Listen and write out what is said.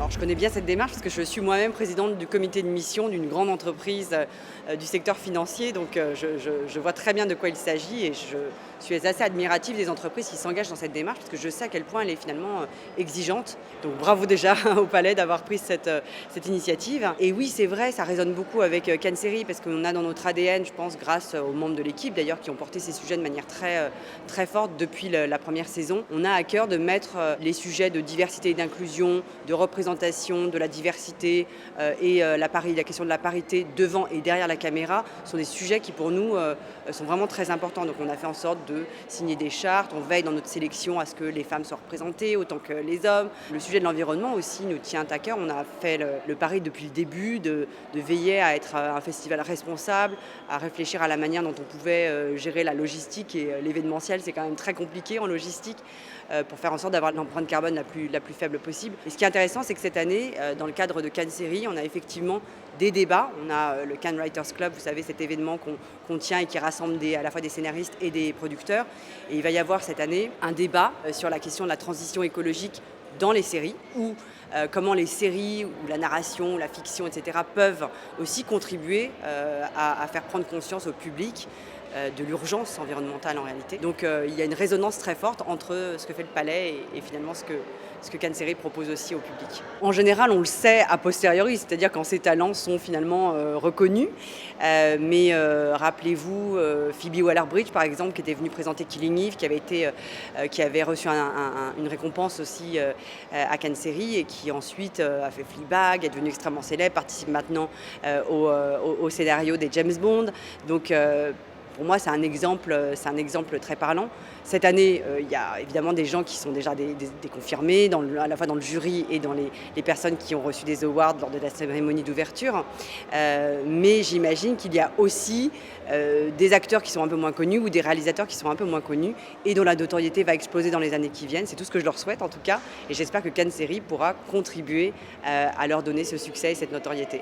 Alors je connais bien cette démarche parce que je suis moi-même présidente du comité de mission d'une grande entreprise du secteur financier, donc je vois très bien de quoi il s'agit et je suis assez admirative des entreprises qui s'engagent dans cette démarche parce que je sais à quel point elle est finalement exigeante. Donc bravo déjà au Palais d'avoir pris cette initiative. Et oui, c'est vrai, ça résonne beaucoup avec Cancery parce qu'on a dans notre ADN, je pense, grâce aux membres de l'équipe d'ailleurs qui ont porté ces sujets de manière très forte depuis la première saison. On a à cœur de mettre les sujets de diversité et d'inclusion, de représentation, de la diversité et la question de la parité devant et derrière la caméra sont des sujets qui pour nous sont vraiment très importants. Donc on a fait en sorte de signer des chartes, on veille dans notre sélection à ce que les femmes soient représentées autant que les hommes. Le sujet de l'environnement aussi nous tient à cœur. On a fait le pari depuis le début de veiller à être un festival responsable, à réfléchir à la manière dont on pouvait gérer la logistique et l'événementiel. C'est quand même très compliqué en logistique pour faire en sorte d'avoir l'empreinte carbone la plus faible possible. Et ce qui est intéressant, c'est que cette année, dans le cadre de Cancery, on a effectivement des débats. On a le Cannes Writers Club, vous savez, cet événement qu'on tient et qui rassemble à la fois des scénaristes et des producteurs. Et il va y avoir cette année un débat sur la question de la transition écologique dans les séries, ou comment les séries, ou la narration, ou la fiction, etc. peuvent aussi contribuer à faire prendre conscience au public de l'urgence environnementale en réalité. Donc il y a une résonance très forte entre ce que fait le Palais et finalement ce que Cancery propose aussi au public. En général, on le sait a posteriori, c'est-à-dire quand ces talents sont finalement reconnus. Mais rappelez-vous Phoebe Waller-Bridge, par exemple, qui était venue présenter Killing Eve, qui avait reçu une récompense aussi à Cancery et qui ensuite a fait Fleabag, est devenue extrêmement célèbre, participe maintenant au scénario des James Bond. Donc pour moi, c'est un exemple très parlant. Cette année, il y a évidemment des gens qui sont déjà des confirmés, à la fois dans le jury et dans les personnes qui ont reçu des awards lors de la cérémonie d'ouverture. Mais j'imagine qu'il y a aussi des acteurs qui sont un peu moins connus ou des réalisateurs qui sont un peu moins connus et dont la notoriété va exploser dans les années qui viennent. C'est tout ce que je leur souhaite en tout cas. Et j'espère que Cancery pourra contribuer à leur donner ce succès et cette notoriété.